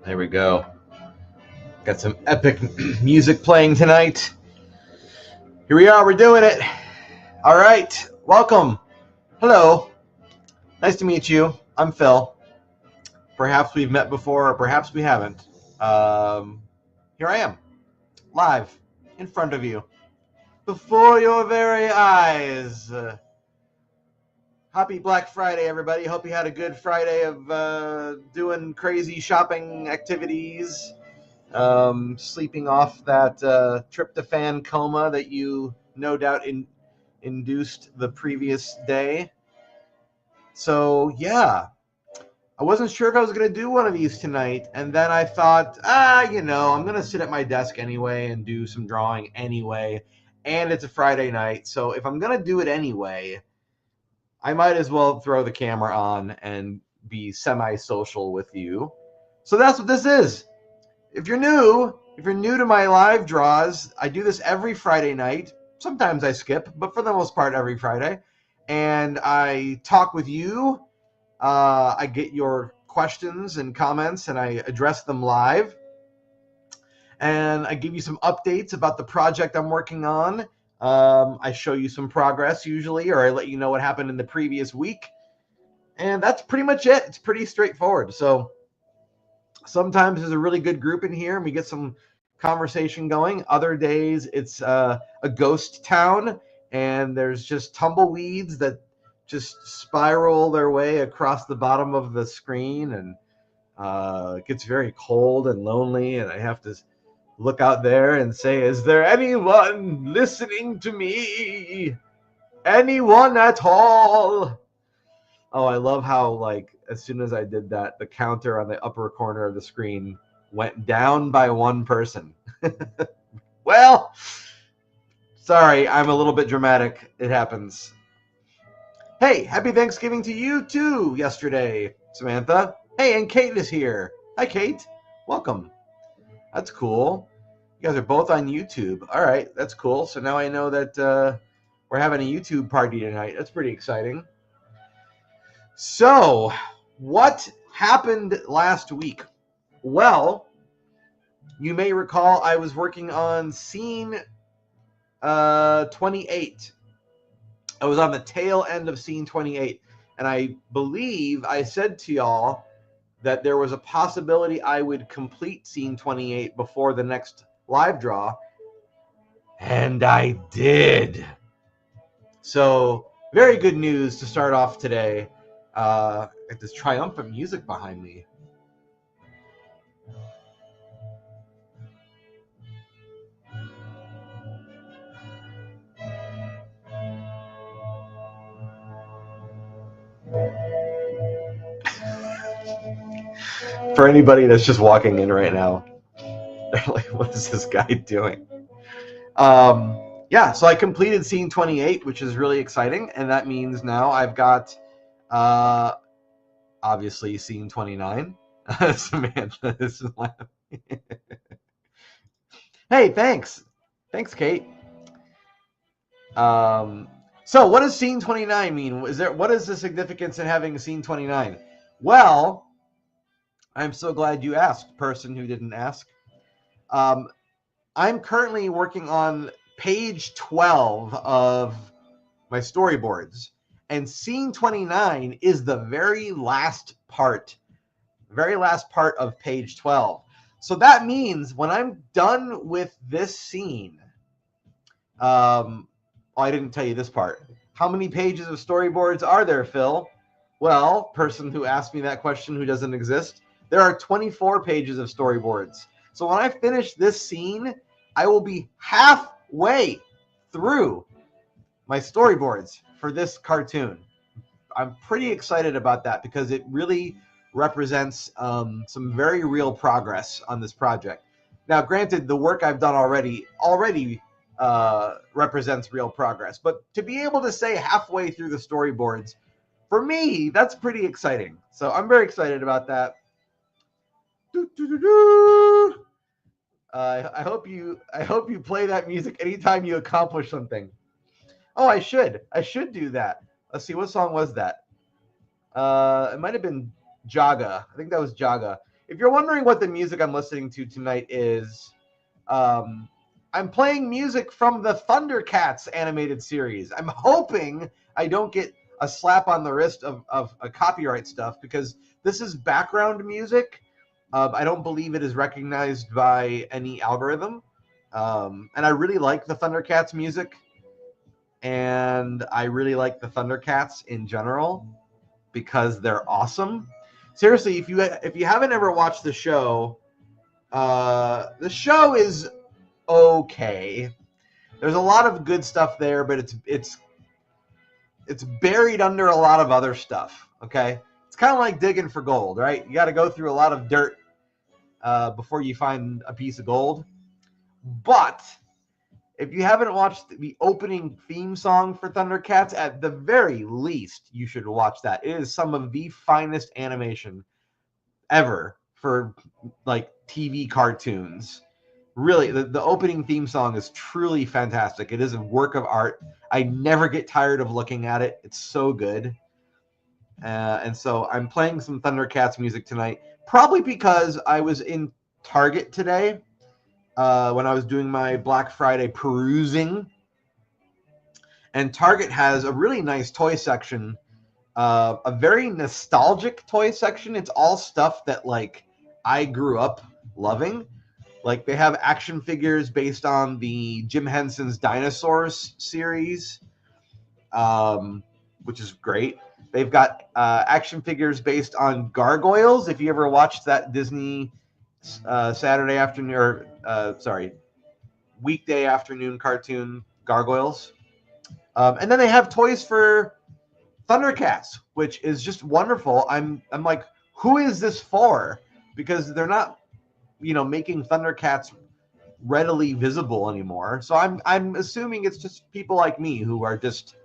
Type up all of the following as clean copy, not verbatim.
There we go. Got some epic music playing tonight. Here we are. We're doing it. All right. Welcome. Hello. Nice to meet you. I'm Phil. Perhaps we've met before, or perhaps we haven't. Here I am, live in front of you, before your very eyes. Happy Black Friday, everybody. Hope you had a good Friday of doing crazy shopping activities, sleeping off that tryptophan coma that you no doubt induced the previous day. So, yeah, I wasn't sure if I was going to do one of these tonight, and then I thought, I'm going to sit at my desk anyway and do some drawing anyway, and it's a Friday night, so if I'm going to do it anyway, I might as well throw the camera on and be semi-social with you. So that's what this is. If you're new to my live draws, I do this every Friday night. Sometimes I skip, but for the most part, every Friday. And I talk with you. I get your questions and comments, and I address them live. And I give you some updates about the project I'm working on. I show you some progress usually, or I let you know what happened in the previous week. And that's pretty much it. It's pretty straightforward. So sometimes there's a really good group in here and we get some conversation going. Other days it's a ghost town and there's just tumbleweeds that just spiral their way across the bottom of the screen, and it gets very cold and lonely, and I have to look out there and say, is there anyone listening to me? Anyone at all? Oh, I love how, like, as soon as I did that, the counter on the upper corner of the screen went down by one person. Well, sorry, I'm a little bit dramatic. It happens. Hey, happy Thanksgiving to you too yesterday, Samantha. Hey, and Kate is here. Hi, Kate. Welcome. That's cool. You guys are both on YouTube. All right, that's cool. So now I know that we're having a YouTube party tonight. That's pretty exciting. So, what happened last week? Well, you may recall I was working on scene 28. I was on the tail end of scene 28, and I believe I said to y'all that there was a possibility I would complete scene 28 before the next live draw, and I did. So, very good news to start off today. Got this triumphant music behind me. For anybody that's just walking in right now, they're like, what is this guy doing? Yeah, so I completed scene 28, which is really exciting, and that means now I've got obviously scene 29. Samantha is laughing. Hey, thanks, Kate. So what does scene 29 mean? What is the significance in having scene 29? Well, I'm so glad you asked, person who didn't ask. I'm currently working on page 12 of my storyboards, and scene 29 is the very last part of page 12. So that means when I'm done with this scene, I didn't tell you this part. How many pages of storyboards are there, Phil? Well, person who asked me that question who doesn't exist, there are 24 pages of storyboards. So when I finish this scene, I will be halfway through my storyboards for this cartoon. I'm pretty excited about that because it really represents some very real progress on this project. Now, granted, the work I've done already represents real progress, but to be able to say halfway through the storyboards, for me, that's pretty exciting. So I'm very excited about that. I hope you play that music anytime you accomplish something. Oh, I should do that. Let's see, what song was that? It might have been Jaga. I think that was Jaga. if you're wondering what the music I'm listening to tonight is, I'm playing music from the Thundercats animated series. I'm hoping I don't get a slap on the wrist of a copyright stuff, because this is background music. I don't believe it is recognized by any algorithm. And I really like the Thundercats music, and I really like the Thundercats in general because they're awesome. Seriously, if you haven't ever watched the show is okay. There's a lot of good stuff there, but it's buried under a lot of other stuff. Okay, it's kind of like digging for gold, right? You got to go through a lot of dirt before you find a piece of gold. But if you haven't watched the opening theme song for Thundercats, at the very least, you should watch that. It is some of the finest animation ever for like TV cartoons. Really, the opening theme song is truly fantastic. It is a work of art. I never get tired of looking at it. It's so good. And so I'm playing some Thundercats music tonight, probably because I was in Target today when I was doing my Black Friday perusing. And Target has a really nice toy section, a very nostalgic toy section. It's all stuff that like I grew up loving. Like they have action figures based on the Jim Henson's Dinosaurs series, which is great. They've got action figures based on gargoyles. If you ever watched that Disney Saturday afternoon, or weekday afternoon cartoon Gargoyles. And then they have toys for Thundercats, which is just wonderful. I'm like, who is this for? Because they're not, making Thundercats readily visible anymore. So I'm assuming it's just people like me who are just,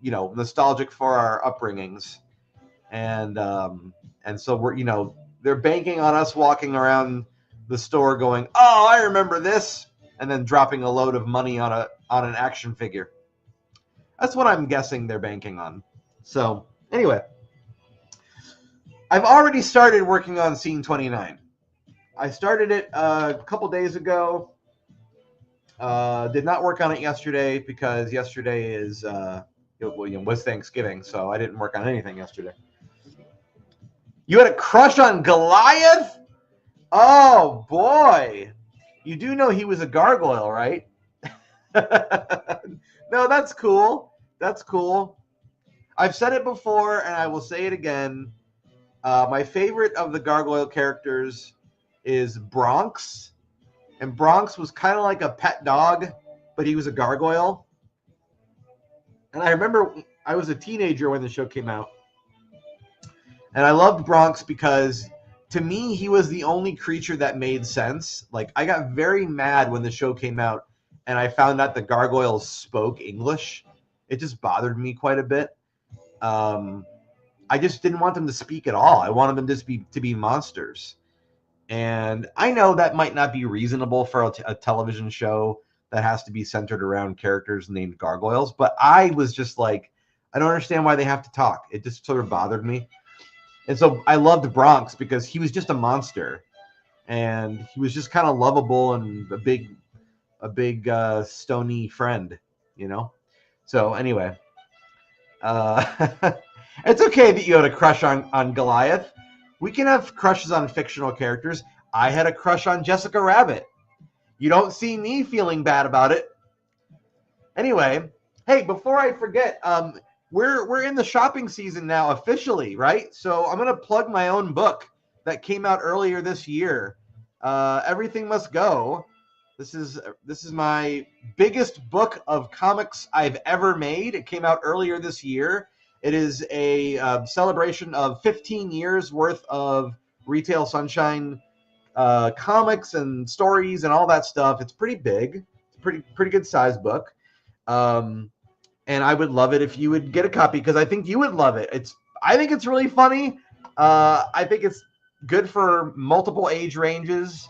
nostalgic for our upbringings, and so we're, they're banking on us walking around the store going, oh, I remember this, and then dropping a load of money on an action figure. That's what I'm guessing they're banking on. So anyway, I've already started working on Scene 29. I started it a couple days ago. Did not work on it yesterday because yesterday was Thanksgiving, so I didn't work on anything yesterday. You had a crush on Goliath? Oh boy, you do know he was a gargoyle, right? No, that's cool. That's cool. I've said it before, and I will say it again. My favorite of the gargoyle characters is Bronx. And Bronx was kind of like a pet dog, but he was a gargoyle. And I remember I was a teenager when the show came out. And I loved Bronx because, to me, he was the only creature that made sense. Like, I got very mad when the show came out and I found out the gargoyles spoke English. It just bothered me quite a bit. I just didn't want them to speak at all. I wanted them just to be monsters. And I know that might not be reasonable for a television show that has to be centered around characters named gargoyles, but I was just like, I don't understand why they have to talk. It just sort of bothered me. And so I loved Bronx because he was just a monster, and he was just kind of lovable and a big stony friend, So anyway, it's okay that you had a crush on Goliath. We can have crushes on fictional characters. I had a crush on Jessica Rabbit. You don't see me feeling bad about it. Anyway, hey, before I forget, we're in the shopping season now officially, right? So I'm gonna plug my own book that came out earlier this year. Everything Must Go. This is my biggest book of comics I've ever made. It came out earlier this year. It is a celebration of 15 years worth of Retail Sunshine comics and stories and all that stuff. It's pretty big. It's pretty good size book. And I would love it if you would get a copy because I think you would love it. I think it's really funny. I think it's good for multiple age ranges,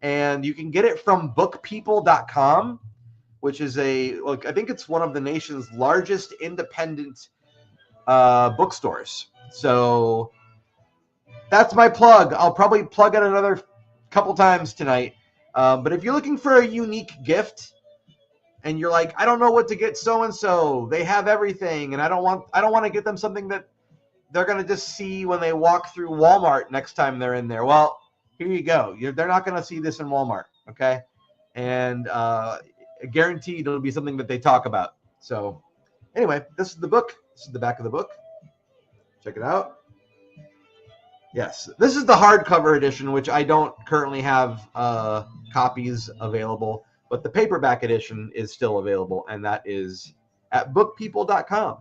and you can get it from bookpeople.com, which is I think it's one of the nation's largest independent bookstores. So that's my plug. I'll probably plug it another couple times tonight. But if you're looking for a unique gift and you're like, I don't know what to get so and so, they have everything, and I don't want to get them something that they're gonna just see when they walk through Walmart next time they're in there. Well, here you go. They're not gonna see this in Walmart, okay? And guaranteed it'll be something that they talk about. So anyway, this is the book. This is the back of the book. Check it out. Yes, this is the hardcover edition, which I don't currently have copies available, but the paperback edition is still available, and that is at bookpeople.com.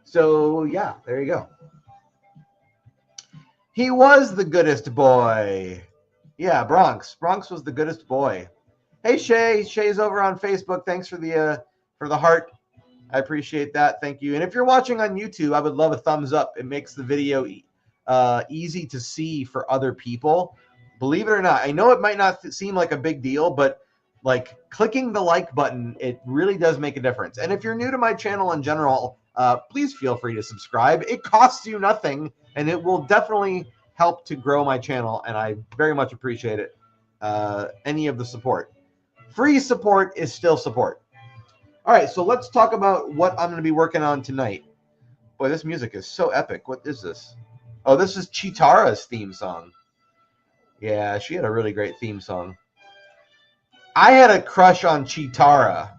So yeah, there you go. He was the goodest boy. Yeah, Bronx. Bronx was the goodest boy. Hey Shay, Shay's over on Facebook. Thanks for the heart. I appreciate that. Thank you. And if you're watching on YouTube, I would love a thumbs up. It makes the video easy to see for other people. Believe it or not, I know it might not seem like a big deal, but like clicking the like button, it really does make a difference. And if you're new to my channel in general, please feel free to subscribe. It costs you nothing, and it will definitely help to grow my channel, and I very much appreciate it. Any of the support. Free support is still support. All right, so let's talk about what I'm going to be working on tonight. Boy, this music is so epic. What is this? Oh, this is Chitara's theme song. Yeah, she had a really great theme song. I had a crush on Chitara.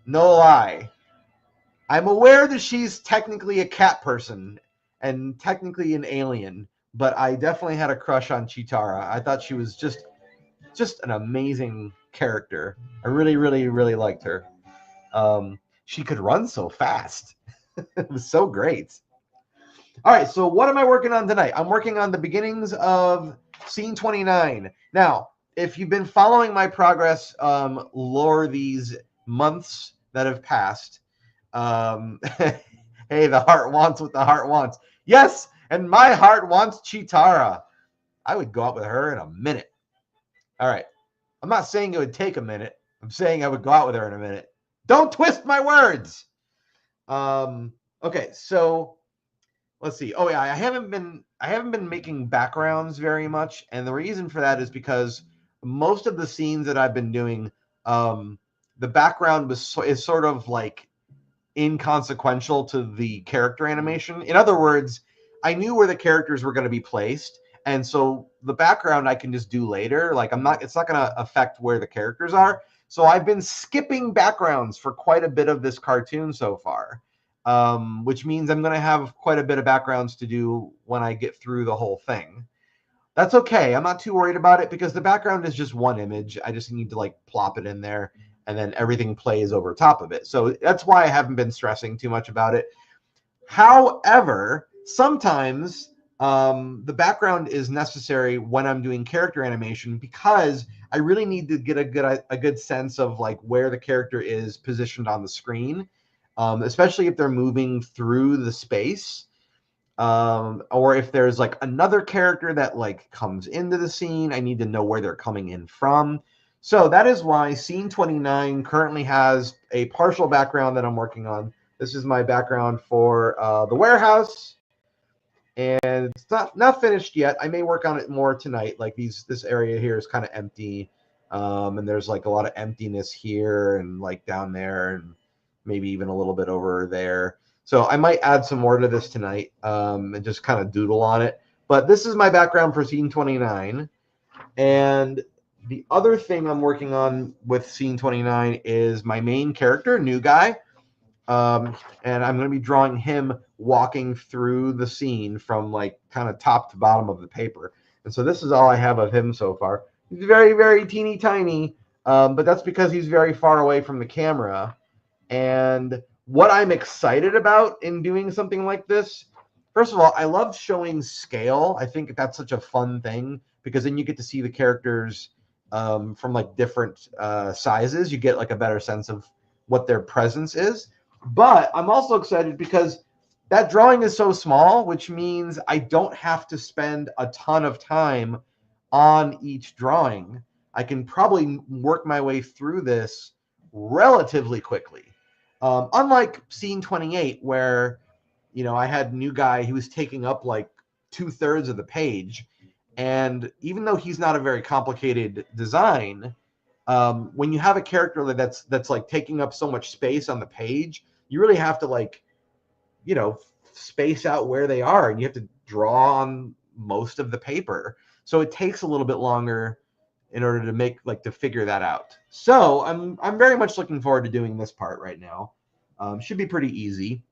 No lie. I'm aware that she's technically a cat person and technically an alien, but I definitely had a crush on Chitara. I thought she was just an amazing character. I really, really, really liked her. She could run so fast. It was so great. All right, so what am I working on tonight? I'm working on the beginnings of Scene 29. Now, if you've been following my progress lore these months that have passed, hey, the heart wants what the heart wants. Yes, and my heart wants Chitara. I would go out with her in a minute. All right. I'm not saying it would take a minute. I'm saying I would go out with her in a minute. Don't twist my words. Okay, so let's see. Oh yeah, I haven't been making backgrounds very much, and the reason for that is because most of the scenes that I've been doing, the background is sort of like inconsequential to the character animation. In other words, I knew where the characters were going to be placed, and so the background I can just do later. Like it's not going to affect where the characters are. So I've been skipping backgrounds for quite a bit of this cartoon so far, which means I'm going to have quite a bit of backgrounds to do when I get through the whole thing. That's okay. I'm not too worried about it because the background is just one image. I just need to like plop it in there, and then everything plays over top of it. So that's why I haven't been stressing too much about it. However, sometimes the background is necessary when I'm doing character animation because I really need to get a good sense of like where the character is positioned on the screen, especially if they're moving through the space, or if there's like another character that like comes into the scene. I need to know where they're coming in from. So that is why Scene 29 currently has a partial background that I'm working on. This is my background for the warehouse, and it's not finished yet. I may work on it more tonight. Like this area here is kind of empty, and there's like a lot of emptiness here and like down there, and maybe even a little bit over there. So I might add some more to this tonight, and just kind of doodle on it. But this is my background for Scene 29, and the other thing I'm working on with Scene 29 is my main character, New Guy. And I'm going to be drawing him walking through the scene from like kind of top to bottom of the paper. And so this is all I have of him so far. He's very, very teeny tiny, but that's because he's very far away from the camera. And what I'm excited about in doing something like this, first of all, I love showing scale. I think that's such a fun thing because then you get to see the characters from like different sizes. You get like a better sense of what their presence is. But I'm also excited because that drawing is so small, which means I don't have to spend a ton of time on each drawing. I can probably work my way through this relatively quickly. Unlike Scene 28, where, you know, I had New Guy, he was taking up like 2/3 of the page. And even though he's not a very complicated design, when you have a character that's like taking up so much space on the page, you really have to like, you know, space out where they are, and you have to draw on most of the paper. So it takes a little bit longer in order to make to figure that out. So I'm very much looking forward to doing this part right now. Should be pretty easy.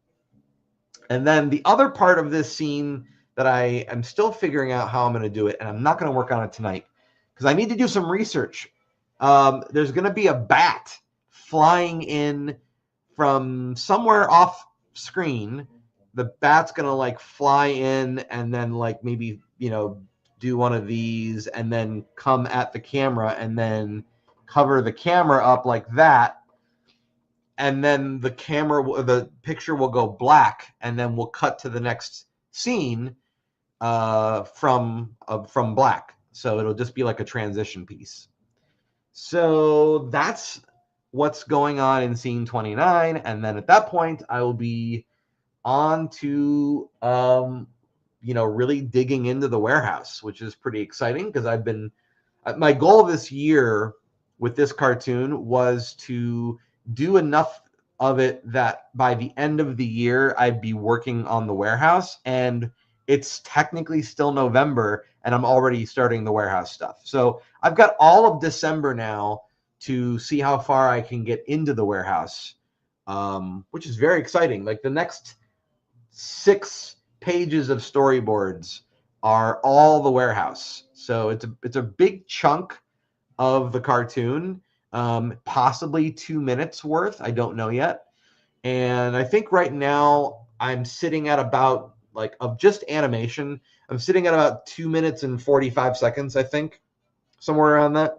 And then the other part of this scene that I am still figuring out how I'm going to do it, and I'm not going to work on it tonight because I need to do some research. There's going to be a bat flying in from somewhere off screen. The bat's going to like fly in and then like maybe, you know, do one of these and then come at the camera and then cover the camera up like that. And then the picture will go black, and then we'll cut to the next scene from black. So it'll just be like a transition piece. So that's what's going on in scene 29, and then at that point I will be on to really digging into the warehouse, which is pretty exciting because my goal this year with this cartoon was to do enough of it that by the end of the year I'd be working on the warehouse, and it's technically still November and I'm already starting the warehouse stuff. So I've got all of December now to see how far I can get into the warehouse, which is very exciting. Like the next 6 pages of storyboards are all the warehouse. So it's a big chunk of the cartoon, possibly 2 minutes worth. I don't know yet. And I think right now I'm sitting at about, like, of just animation, I'm sitting at about 2 minutes and 45 seconds, I think. Somewhere around that.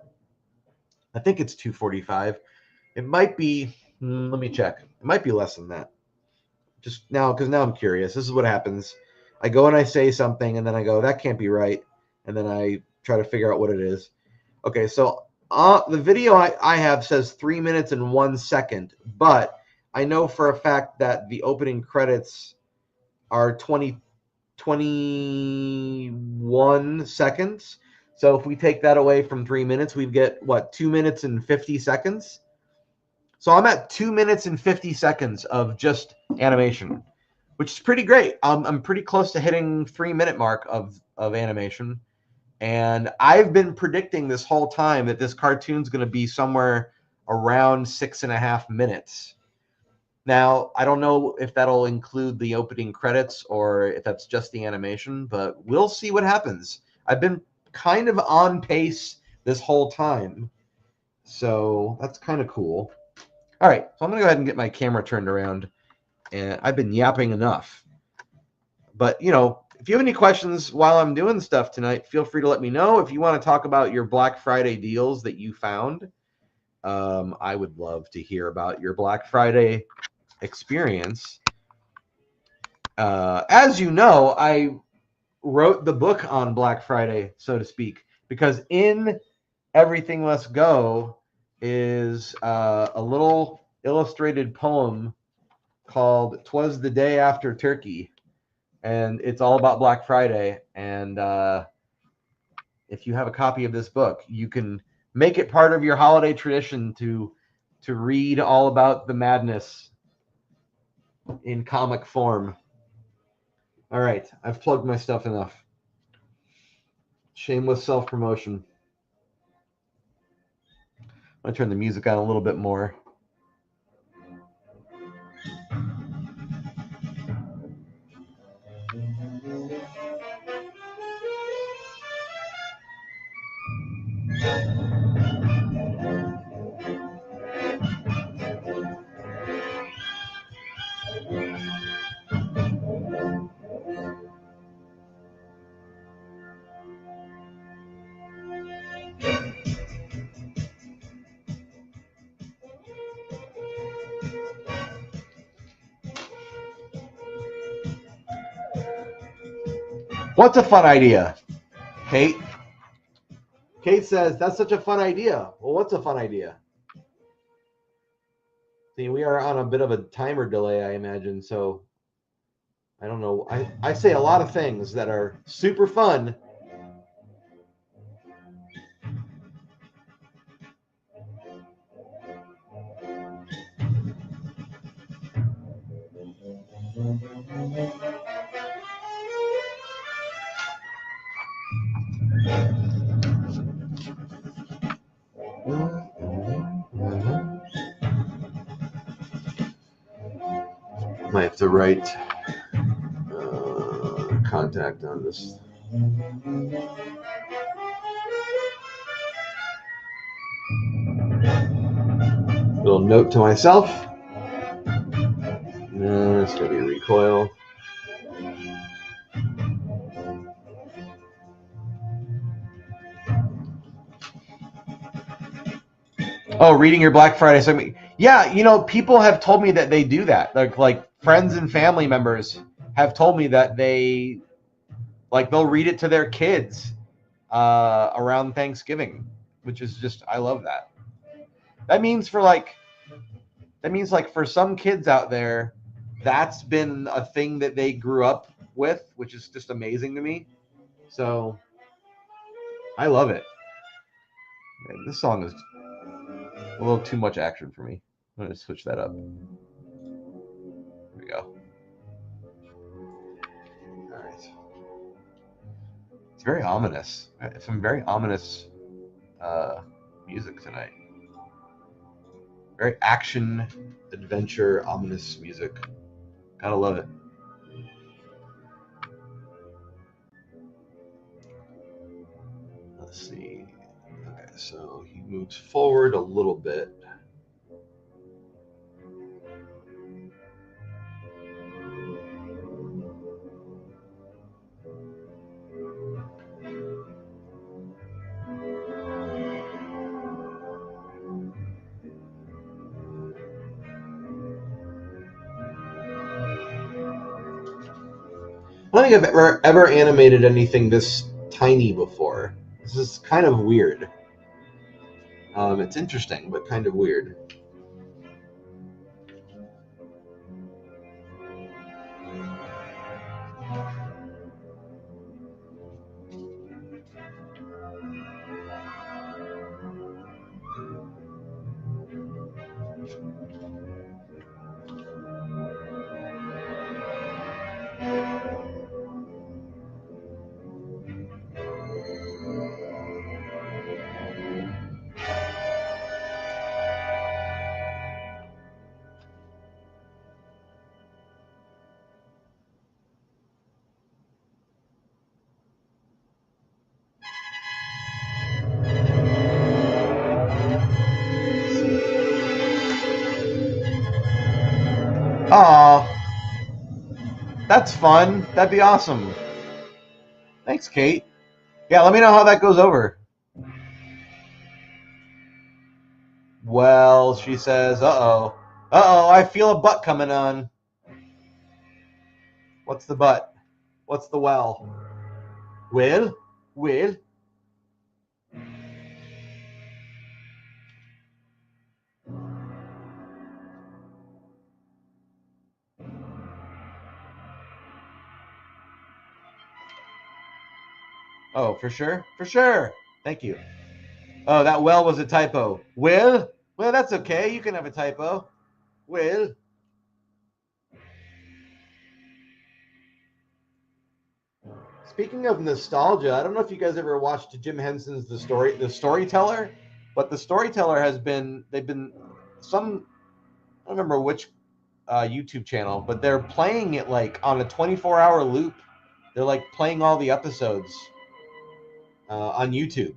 I think it's 2:45. It might be, let me check. It might be less than that. Just now, because now I'm curious. This is what happens. I go and I say something, and then I go, that can't be right. And then I try to figure out what it is. Okay, so the video I have says 3 minutes and 1 second, but I know for a fact that the opening credits are 21 seconds. So if we take that away from 3 minutes, we get, what, 2 minutes and 50 seconds? So I'm at 2 minutes and 50 seconds of just animation, which is pretty great. I'm pretty close to hitting 3 minute mark of animation. And I've been predicting this whole time that this cartoon's going to be somewhere around 6.5 minutes. Now, I don't know if that'll include the opening credits or if that's just the animation, but we'll see what happens. I've been kind of on pace this whole time, so that's kind of cool. All right, so I'm going to go ahead and get my camera turned around, and I've been yapping enough. But, you know, if you have any questions while I'm doing stuff tonight, feel free to let me know. If you want to talk about your Black Friday deals that you found, I would love to hear about your Black Friday experience. As you know, I wrote the book on Black Friday, so to speak, because in Everything Must Go is a little illustrated poem called "'Twas the Day After Turkey," and it's all about Black Friday. And if you have a copy of this book, you can make it part of your holiday tradition to read all about the madness in comic form. All right, I've plugged my stuff enough. Shameless self-promotion. I'm going to turn the music on a little bit more. What's a fun idea? Kate? Kate says, that's such a fun idea. Well, what's a fun idea? See, we are on a bit of a timer delay, I imagine, so I don't know. I say a lot of things that are super fun. Might have to write contact on this. Little note to myself. It's gonna be a recoil. Oh, reading your Black Friday segment. Yeah, you know, people have told me that they do that. Like friends and family members have told me that they'll read it to their kids around Thanksgiving, which is just, I love that. That means for some kids out there, that's been a thing that they grew up with, which is just amazing to me. So I love it. Man, this song is a little too much action for me. I'm going to switch that up. There we go. All right. It's very ominous. Some very ominous music tonight. Very action, adventure, ominous music. Gotta love it. Let's see. Okay, so he moves forward a little bit. I don't think I've ever animated anything this tiny before. This is kind of weird. It's interesting, but kind of weird. Aw, that's fun. That'd be awesome. Thanks, Kate. Yeah, let me know how that goes over. Well, she says, uh-oh. Uh-oh, I feel a butt coming on. What's the butt? What's the well? Will? Will? Oh, for sure? For sure. Thank you. Oh, that well was a typo. Will? Well, that's okay. You can have a typo. Will? Speaking of nostalgia, I don't know if you guys ever watched Jim Henson's The Storyteller, but The Storyteller they've been some, I don't remember which YouTube channel, but they're playing it like on a 24-hour loop. They're like playing all the episodes on YouTube.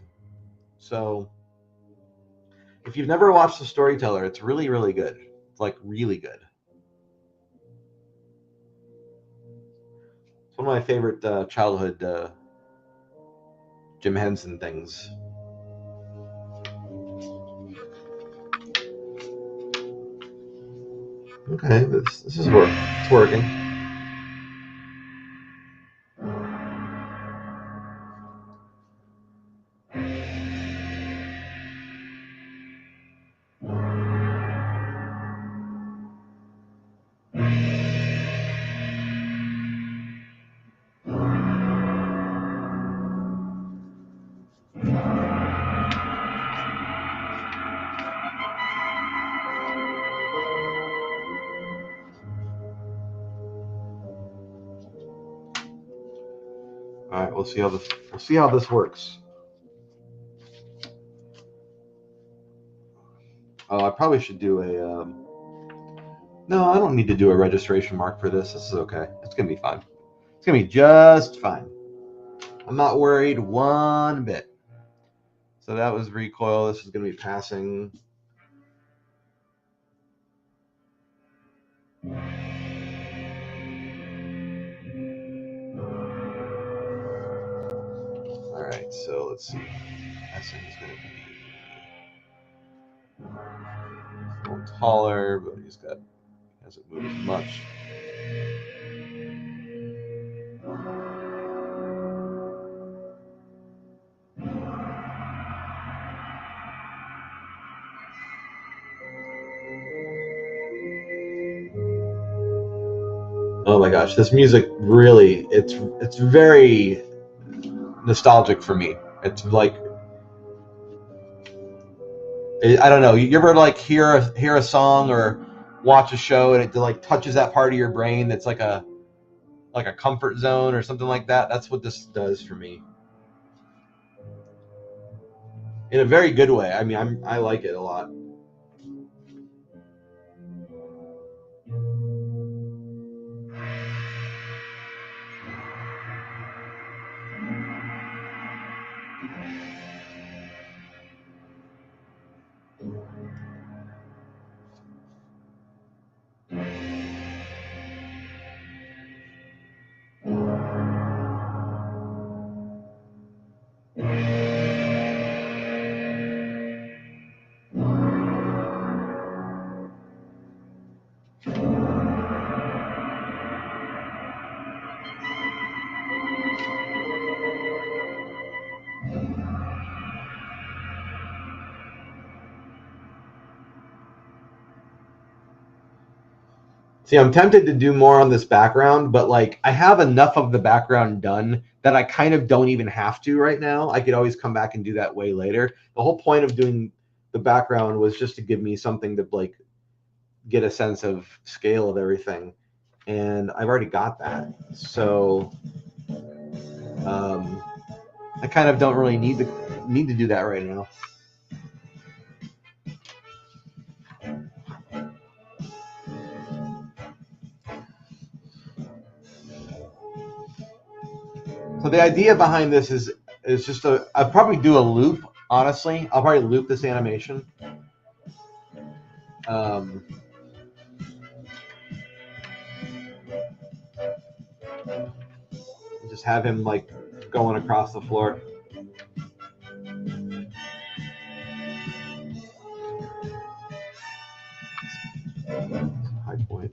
So if you've never watched The Storyteller, it's really, really good. It's like really good. It's one of my favorite childhood Jim Henson things. Okay, this is it's working. All right, we'll see how this works. Oh, I probably should do a. No, I don't need to do a registration mark for this. This is okay. It's gonna be fine. It's gonna be just fine. I'm not worried one bit. So that was recoil. This is gonna be passing. All right, so let's see. Passing is gonna be a little taller, but hasn't moved as much. Oh my gosh, this music really, it's very nostalgic for me. It's like, I don't know, you ever like hear a song or watch a show and it like touches that part of your brain that's like a comfort zone or something like that? That's what this does for me. In a very good way. I mean, I like it a lot. See, I'm tempted to do more on this background, but like I have enough of the background done that I kind of don't even have to right now. I could always come back and do that way later. The whole point of doing the background was just to give me something to like get a sense of scale of everything. And I've already got that. So I kind of don't really need to do that right now. So the idea behind this is just I'll probably do a loop, honestly. I'll probably loop this animation. Just have him like going across the floor. High point.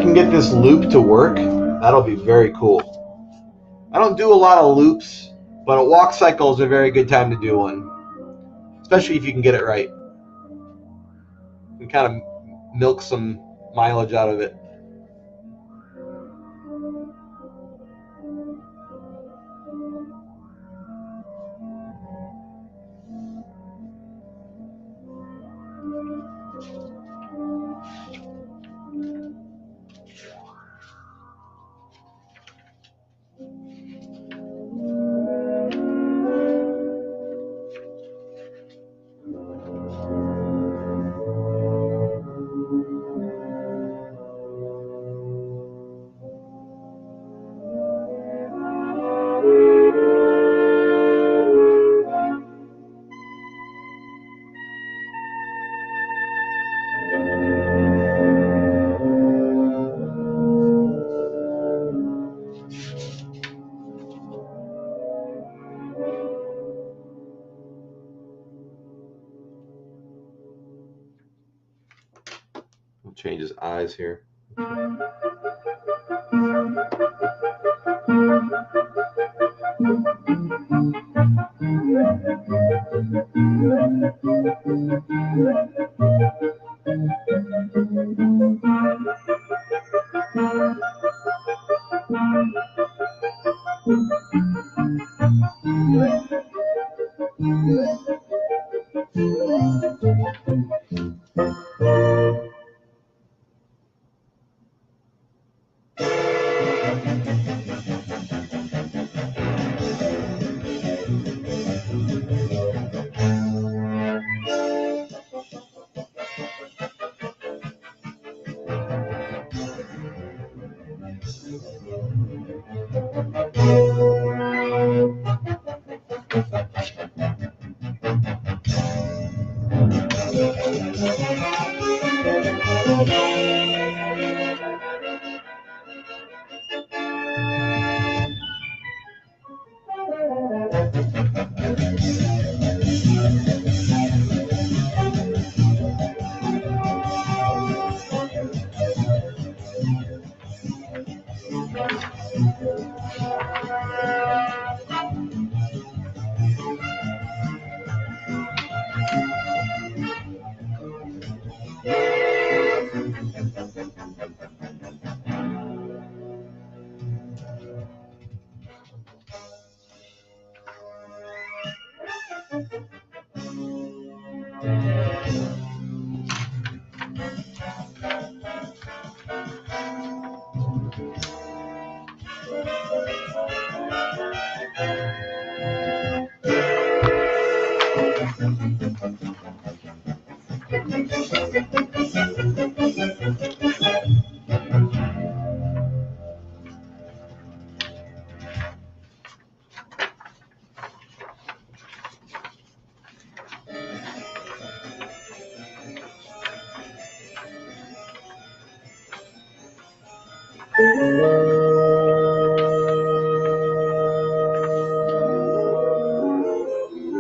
can get this loop to work, that'll be very cool. I don't do a lot of loops, but a walk cycle is a very good time to do one, especially if you can get it right. You can kind of milk some mileage out of it. I'll change his eyes here.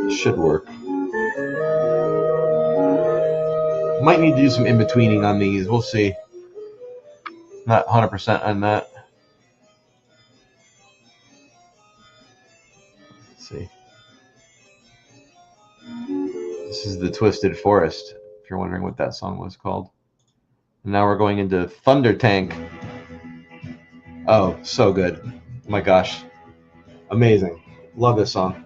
Should work. Might need to do some in-betweening on these. We'll see. Not 100% on that. Let's see. This is the Twisted Forest, if you're wondering what that song was called. And now we're going into Thunder Tank. Oh, so good. Oh my gosh. Amazing. Love this song.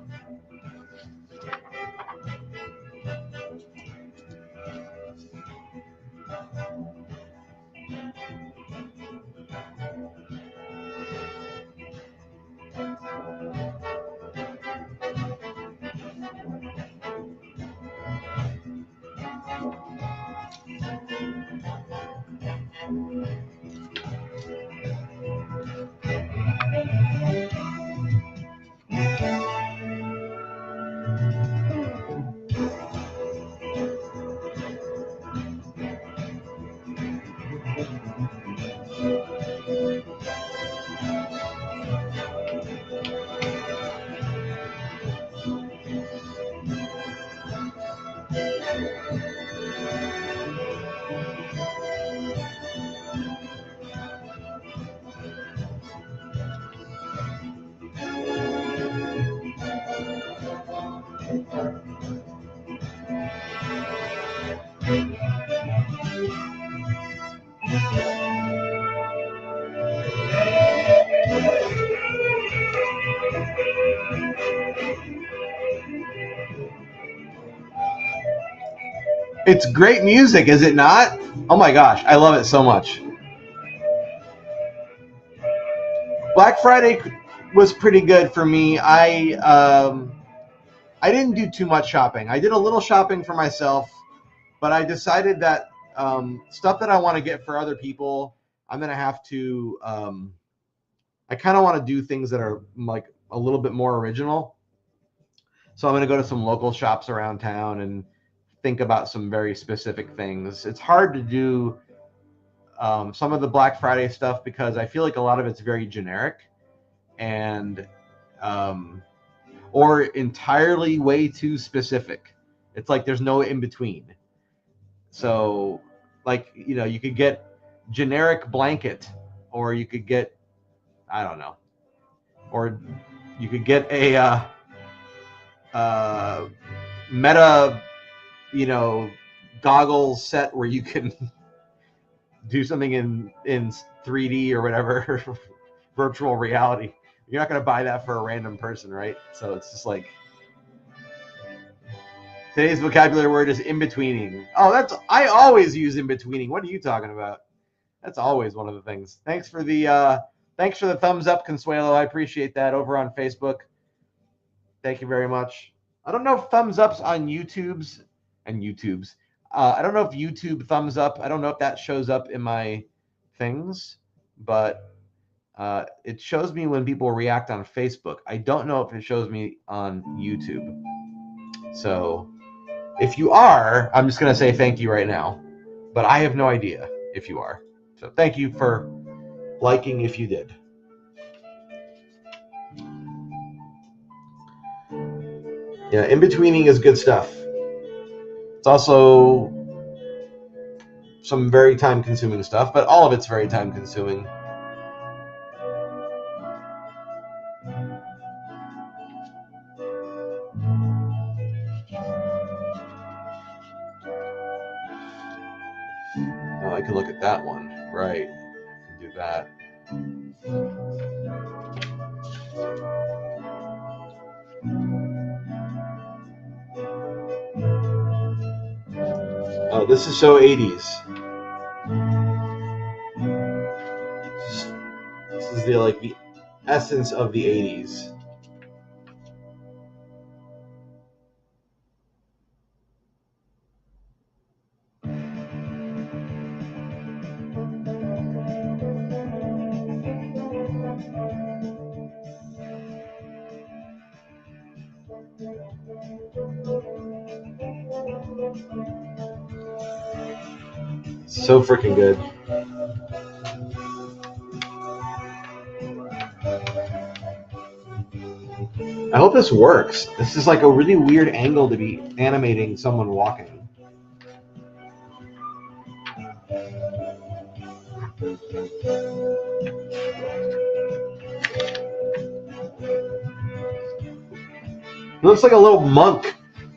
It's great music, is it not? Oh my gosh, I love it so much. Black Friday was pretty good for me. I didn't do too much shopping. I did a little shopping for myself, but I decided that stuff that I want to get for other people, I'm gonna have to. I kind of want to do things that are like a little bit more original. So I'm gonna go to some local shops around town and think about some very specific things. It's hard to do some of the Black Friday stuff because I feel like a lot of it's very generic and or entirely way too specific. It's like there's no in between. So, like, you could get generic blanket, or you could get, I don't know, or you could get a meta, goggles set where you can do something in 3D or whatever, virtual reality. You're not going to buy that for a random person, right? So it's just like, today's vocabulary word is in-betweening. Oh, I always use in-betweening. What are you talking about? That's always one of the things. Thanks for the thumbs up, Consuelo. I appreciate that over on Facebook. Thank you very much. I don't know if thumbs ups on YouTube's. I don't know if YouTube thumbs up. I don't know if that shows up in my things, but it shows me when people react on Facebook. I don't know if it shows me on YouTube. So if you are, I'm just going to say thank you right now. But I have no idea if you are. So thank you for liking if you did. Yeah, in-betweening is good stuff. It's also some very time-consuming stuff, but all of it's very time-consuming. Oh, I can look at that one. Right. I can do that. Oh, this is so 80s. This is the essence of the 80s. So freaking good. I hope this works. This is like a really weird angle to be animating someone walking. He looks like a little monk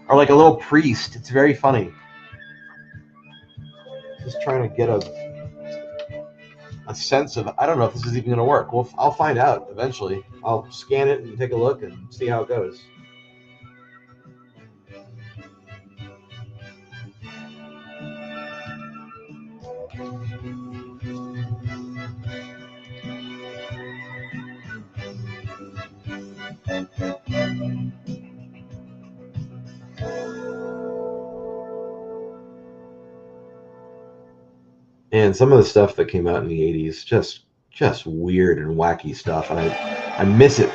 or like a little priest. It's very funny. Just trying to get a sense of, I don't know if this is even going to work. Well, I'll find out eventually. I'll scan it and take a look and see how it goes. And some of the stuff that came out in the 80s, just weird and wacky stuff. And I miss it.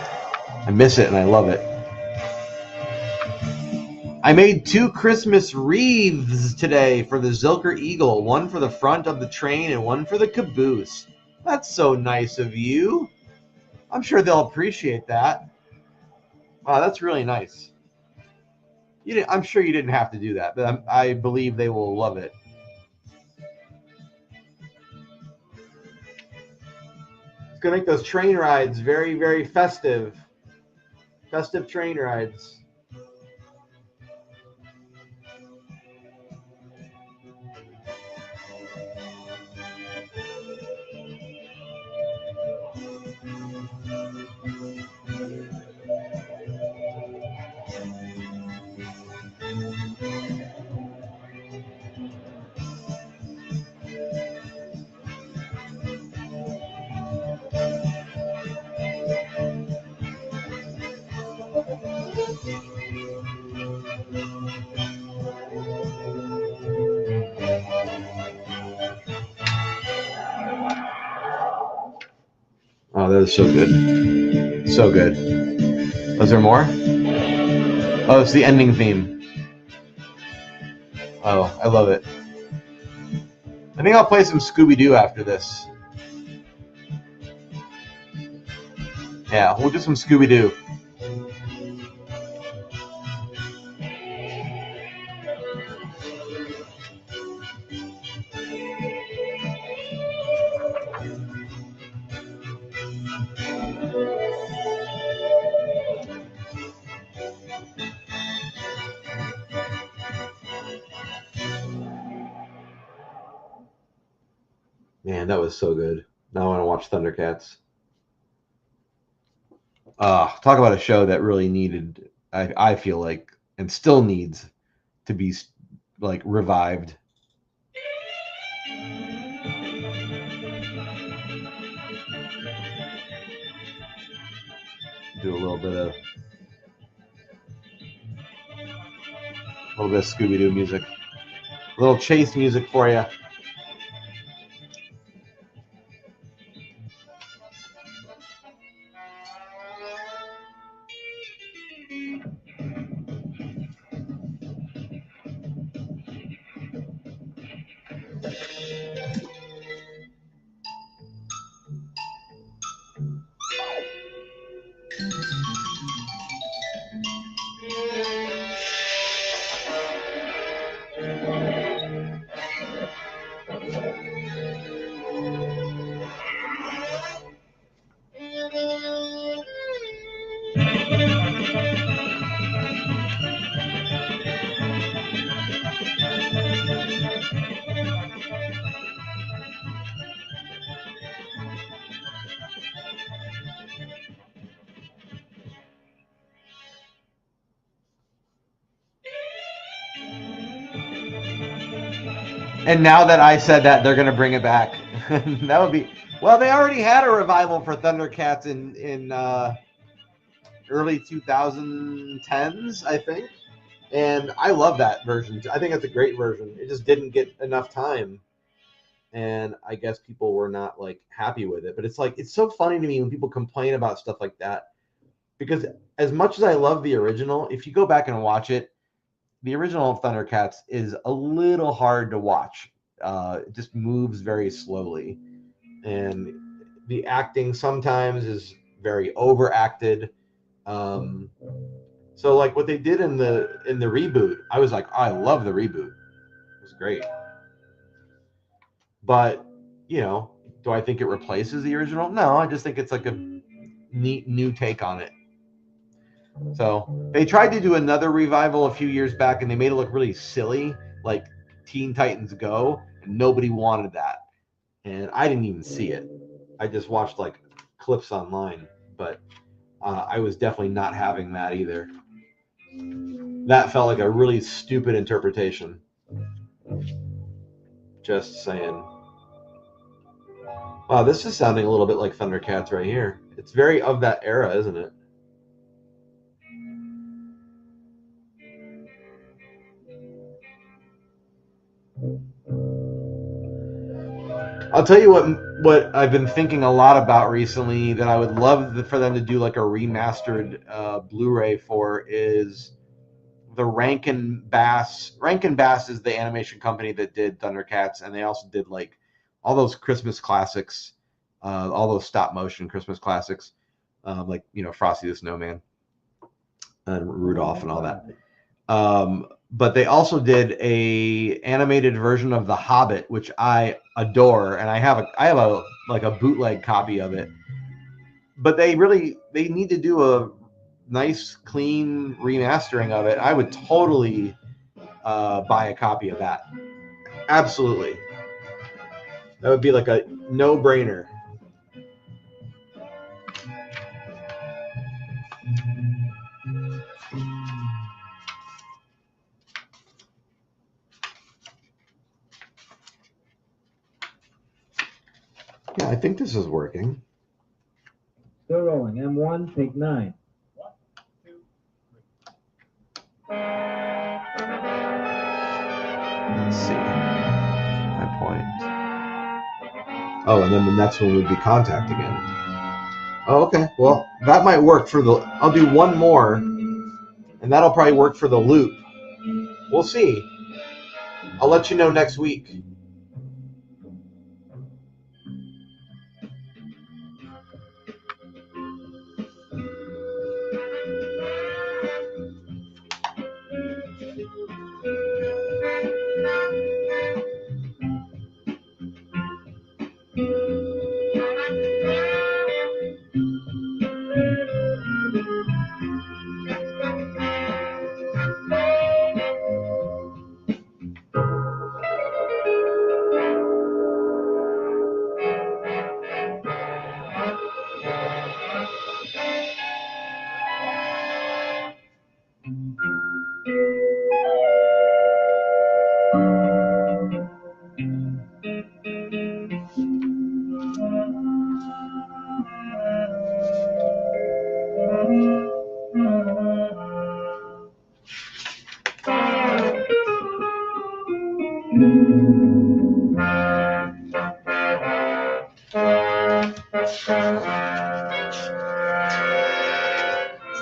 I miss it and I love it. I made 2 Christmas wreaths today for the Zilker Eagle. One for the front of the train and one for the caboose. That's so nice of you. I'm sure they'll appreciate that. Wow, that's really nice. I'm sure you didn't have to do that, but I believe they will love it. It's going to make those train rides very, very festive. Festive train rides. Oh, that is so good. So good. Was there more? Oh, it's the ending theme. Oh, I love it. I think I'll play some Scooby-Doo after this. Yeah, we'll do some Scooby-Doo. Man, that was so good. Now I want to watch Thundercats. Talk about a show that really needed, I feel like, and still needs to be like revived. Do a little bit of Scooby-Doo music, a little chase music for you. And now that I said that, they're going to bring it back. That would be, well, they already had a revival for Thundercats in early 2010s, I think. And I love that version. I think it's a great version. It just didn't get enough time. And I guess people were not like happy with it. But it's like, it's so funny to me when people complain about stuff like that. Because as much as I love the original, if you go back and watch it, the original Thundercats is a little hard to watch. It just moves very slowly. And the acting sometimes is very overacted. So like what they did in the reboot, I was like, oh, I love the reboot. It was great. But, you know, do I think it replaces the original? No, I just think it's like a neat new take on it. So they tried to do another revival a few years back and they made it look really silly, like Teen Titans Go, and nobody wanted that. And I didn't even see it. I just watched like clips online, but I was definitely not having that either. That felt like a really stupid interpretation. Just saying. Wow, this is sounding a little bit like Thundercats right here. It's very of that era, isn't it? I'll tell you what I've been thinking a lot about recently that I would love for them to do like a remastered Blu-ray for is the Rankin Bass. Rankin Bass is the animation company that did Thundercats, and they also did like all those Christmas classics, all those stop motion Christmas classics, like Frosty the Snowman and Rudolph and all that. But they also did a animated version of The Hobbit, which I adore, and I have a like a bootleg copy of it. But they need to do a nice, clean remastering of it. I would totally buy a copy of that. Absolutely, that would be like a no-brainer. Yeah, I think this is working. Still rolling. M1, take 9. 1, 2, Let's see. My point. Oh, and then the next one would be contact again. Oh, okay. Well, that might work for the... I'll do one more, and that'll probably work for the loop. We'll see. I'll let you know next week.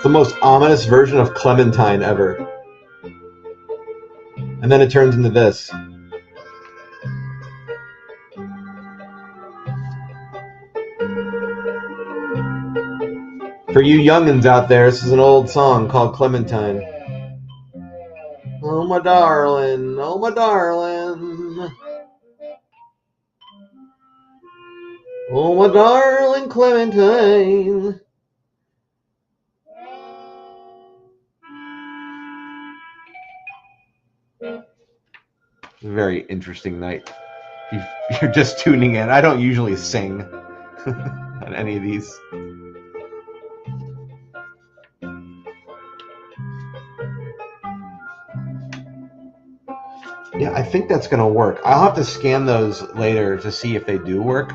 The most ominous version of Clementine ever. And then it turns into this. For you youngins out there, this is an old song called Clementine. Oh my darling, oh my darling. Oh my darling Clementine. Very interesting night. If you're just tuning in, I don't usually sing on any of these. Yeah, I think that's going to work. I'll have to scan those later to see if they do work.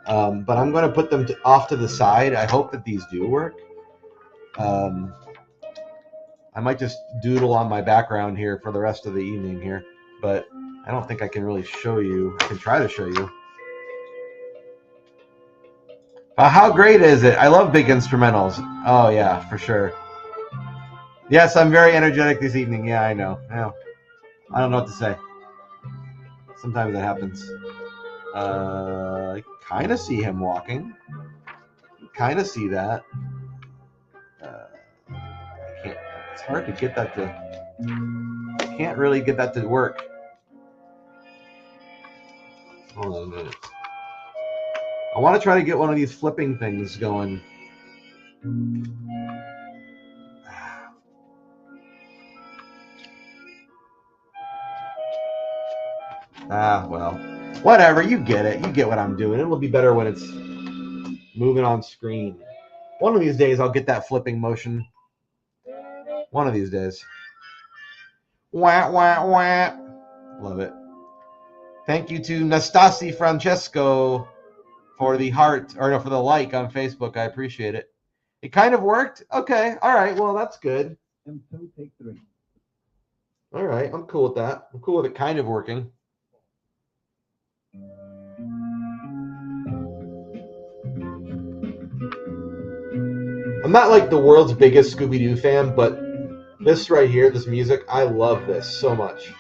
But I'm going to put them off to the side. I hope that these do work. I might just doodle on my background here for the rest of the evening here, but I don't think I can really show you. I can try to show you. How great is it? I love big instrumentals. Oh, yeah, for sure. Yes, I'm very energetic this evening. Yeah, I know. I don't know what to say. Sometimes it happens. I kind of see him walking. Kind of see that. I can't. It's hard to get that to... I can't really get that to work. Hold on a minute. I want to try to get one of these flipping things going. Well, whatever. You get it. You get what I'm doing. It'll be better when it's moving on screen. One of these days, I'll get that flipping motion. One of these days. Wah, wah, wah. Love it. Thank you to Nastasi Francesco for the heart, or no, for the like on Facebook. I appreciate it. It kind of worked. Okay. All right. Well, that's good. M2 take 3. All right. I'm cool with that. I'm cool with it kind of working. I'm not like the world's biggest Scooby-Doo fan, but this right here, this music, I love this so much.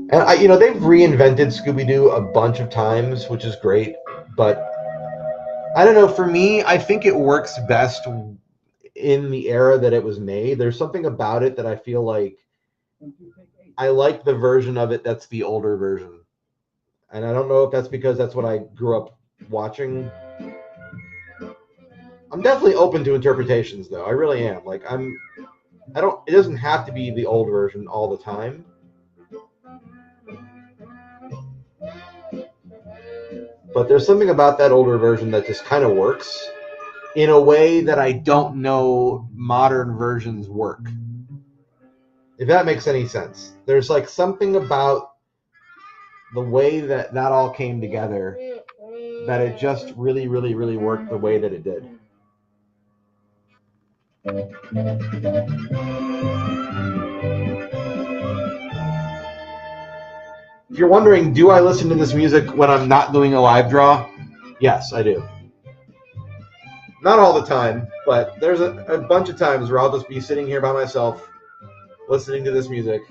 And they've reinvented Scooby-Doo a bunch of times, which is great, but I don't know, for me, I think it works best in the era that it was made. There's something about it that I feel like I like the version of it that's the older version. And I don't know if that's because that's what I grew up watching. I'm definitely open to interpretations, though. I really am. It doesn't have to be the old version all the time. But there's something about that older version that just kind of works in a way that I don't know modern versions work. If that makes any sense. There's like something about the way that that all came together that it just really, really, really worked the way that it did. If you're wondering, do I listen to this music when I'm not doing a live draw? Yes, I do. Not all the time, but there's a bunch of times where I'll just be sitting here by myself listening to this music.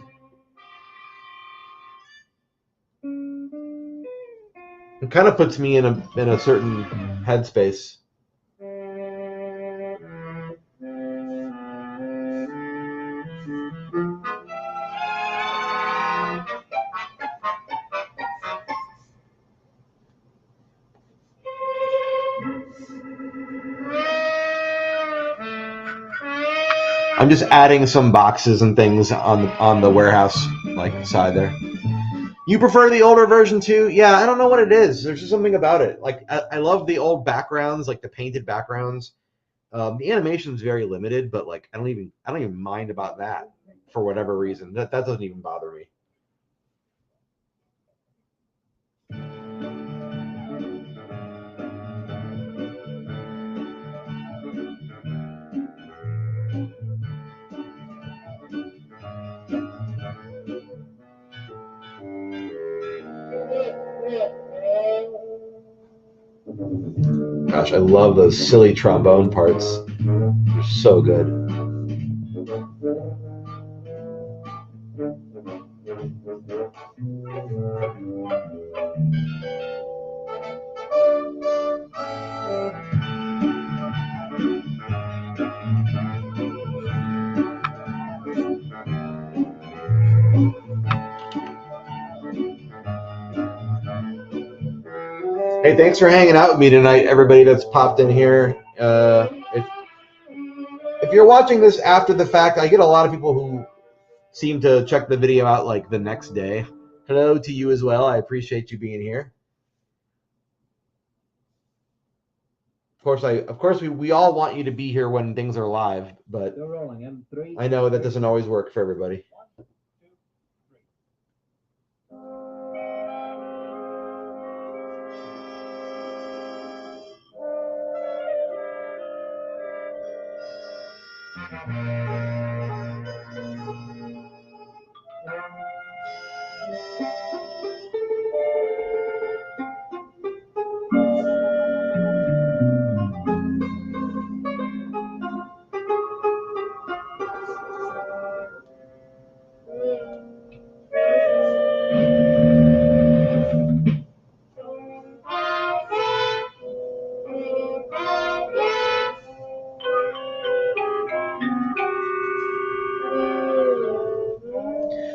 It kind of puts me in a certain headspace. I'm just adding some boxes and things on the warehouse like side there. You prefer the older version too? Yeah, I don't know what it is. There's just something about it. Like I love the old backgrounds, like the painted backgrounds. The animation is very limited, but like I don't even mind about that for whatever reason. That doesn't even bother me. Gosh, I love those silly trombone parts. They're so good. Hey, thanks for hanging out with me tonight, everybody that's popped in here. If you're watching this after the fact, I get a lot of people who seem to check the video out like the next day. Hello to you as well. I appreciate you being here. Of course, we all want you to be here when things are live, but I know that doesn't always work for everybody.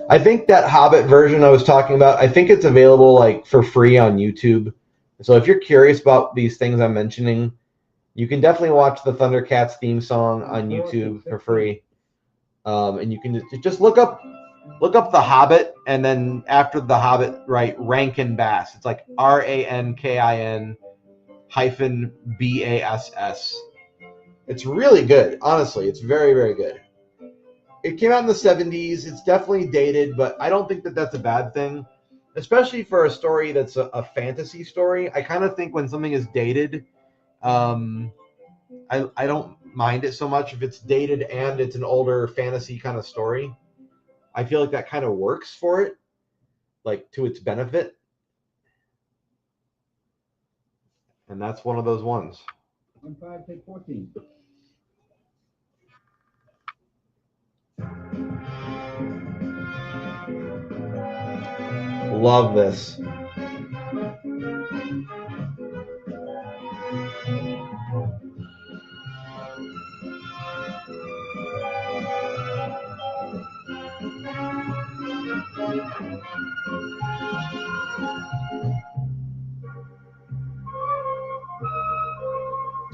I think that Hobbit version I was talking about, I think it's available like for free on YouTube. So if you're curious about these things I'm mentioning, you can definitely watch the Thundercats theme song on YouTube for free. And you can just look up the Hobbit, and then after the Hobbit, write Rankin Bass. It's like RANKIN hyphen BASS. It's really good, honestly. It's very, very good. It came out in the 70s. It's definitely dated, but I don't think that that's a bad thing, especially for a story that's a fantasy story. I kind of think when something is dated, um, I don't mind it so much if it's dated and it's an older fantasy kind of story. I feel like that kind of works for it, like to its benefit. And that's one of those ones. 5, take 14. Love this.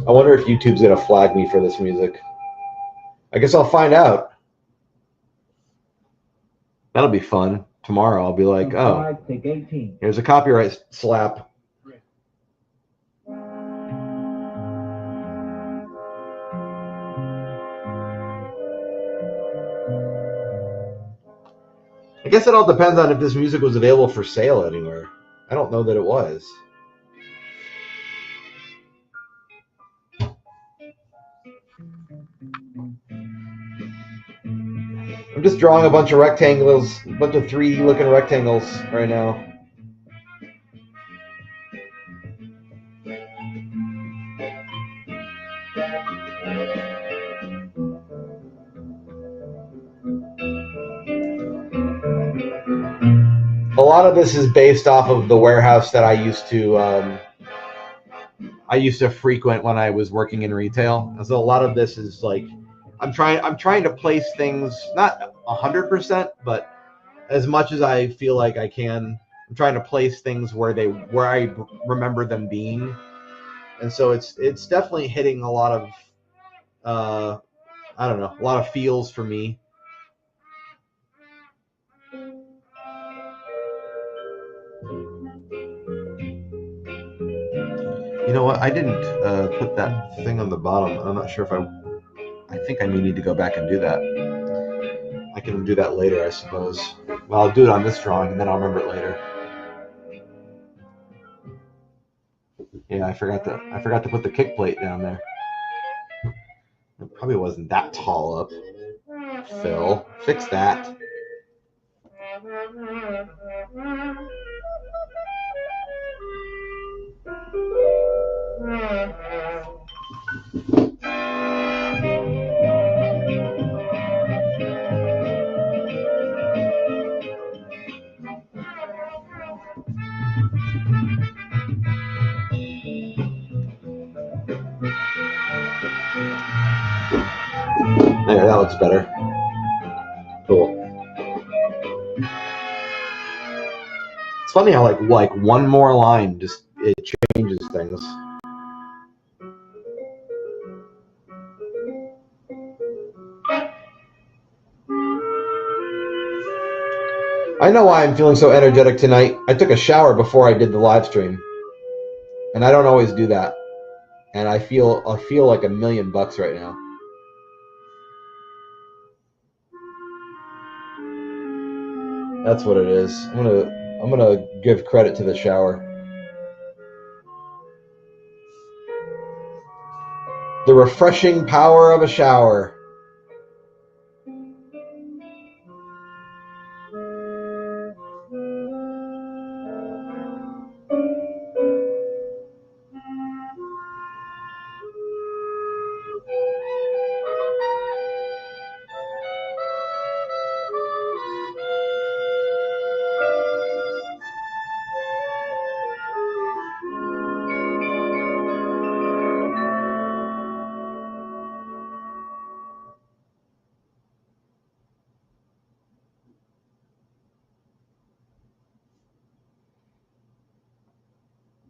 I wonder if YouTube's gonna flag me for this music. I guess I'll find out. That'll be fun. Tomorrow I'll be like, oh, here's a copyright slap. I guess it all depends on if this music was available for sale anywhere. I don't know that it was. I'm just drawing a bunch of rectangles, a bunch of 3D looking rectangles right now. A lot of this is based off of the warehouse that I used to frequent when I was working in retail. And so a lot of this is like I'm trying to place things not 100%, but as much as I feel like I can. I'm trying to place things where I remember them being, and so it's definitely hitting a lot of I don't know, a lot of feels for me. You know what? I didn't put that thing on the bottom. I'm not sure if I think I may need to go back and do that. I can do that later, I suppose. Well, I'll do it on this drawing, and then I'll remember it later. Yeah, I forgot to put the kick plate down there. It probably wasn't that tall up. Phil, fix that. There, that looks better. Cool. It's funny how like one more line just it changes things. I know why I'm feeling so energetic tonight. I took a shower before I did the live stream, and I don't always do that. And I feel like $1,000,000 right now. That's what it is. I'm gonna give credit to the shower. The refreshing power of a shower.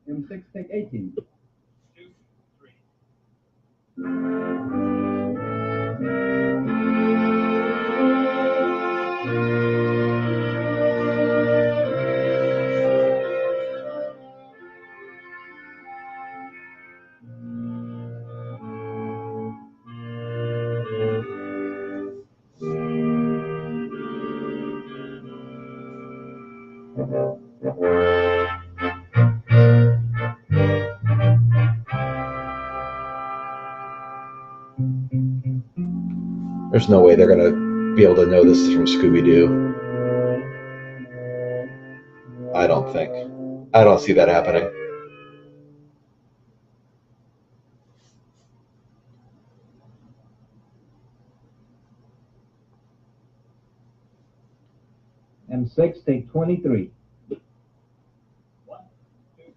M6, take 18. 2, 3. There's no way they're gonna be able to know this is from Scooby-Doo. I don't think. I don't see that happening. M6, take 23. 1, 2, 3.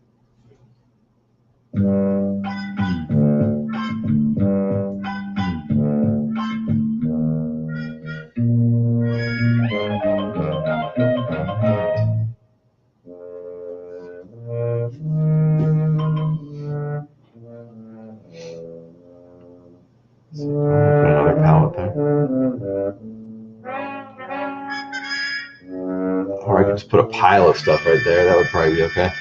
Another palette there. Or I could just put a pile of stuff right there. That would probably be okay.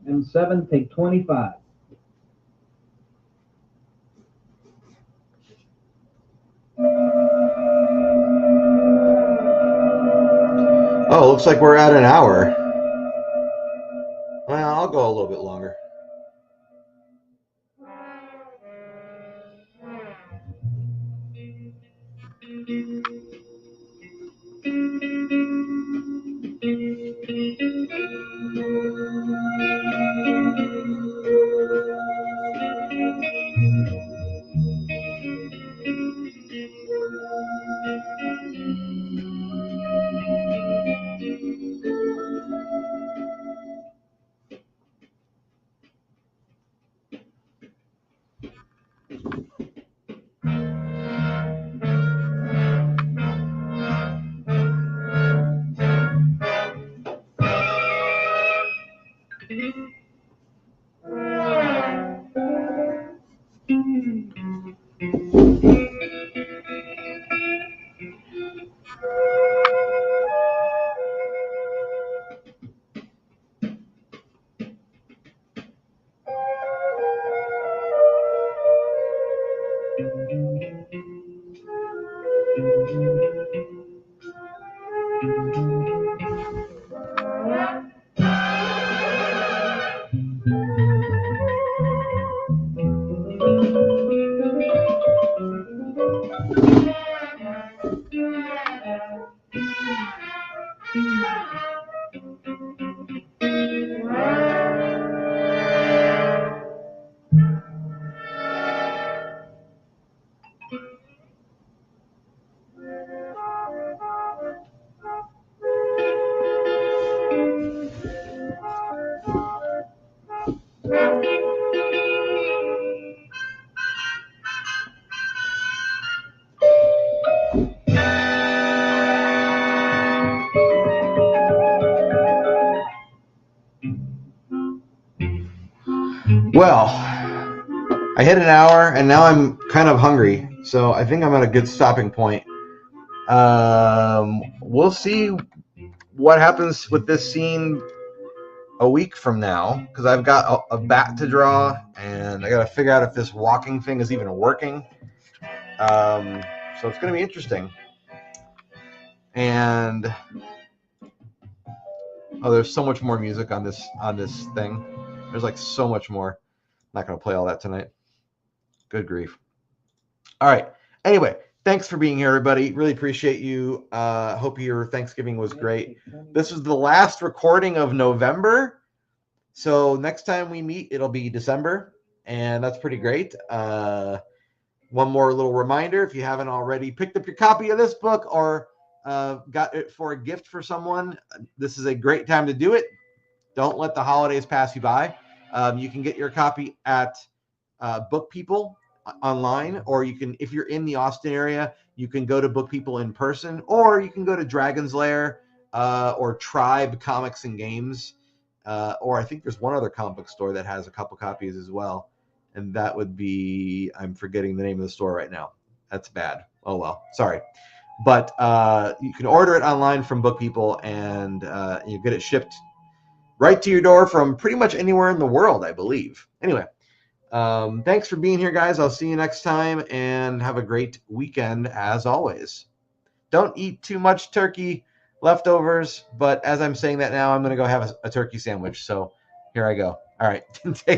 M7, take 25. Oh, looks like we're at an hour. Well, I'll go a little bit longer. Well, I hit an hour, and now I'm kind of hungry, so I think I'm at a good stopping point. We'll see what happens with this scene a week from now, because I've got a bat to draw, and I got to figure out if this walking thing is even working. So it's going to be interesting. And oh, there's so much more music on this thing. There's like so much more. I'm not going to play all that tonight. Good grief. All right. Anyway, thanks for being here, everybody. Really appreciate you. Hope your Thanksgiving was great. This was the last recording of November. So next time we meet, it'll be December. And that's pretty great. One more little reminder, if you haven't already picked up your copy of this book or got it for a gift for someone, this is a great time to do it. Don't let the holidays pass you by. You can get your copy at Book People online, or you can, if you're in the Austin area, you can go to Book People in person, or you can go to Dragon's Lair or Tribe Comics and Games, or I think there's one other comic book store that has a couple copies as well, and that would be, I'm forgetting the name of the store right now. That's bad. Oh well, sorry. But you can order it online from Book People, and you get it shipped right to your door from pretty much anywhere in the world, I believe. Anyway, thanks for being here, guys. I'll see you next time, and have a great weekend as always. Don't eat too much turkey leftovers, but as I'm saying that now, I'm going to go have a turkey sandwich. So here I go. All right. Take care.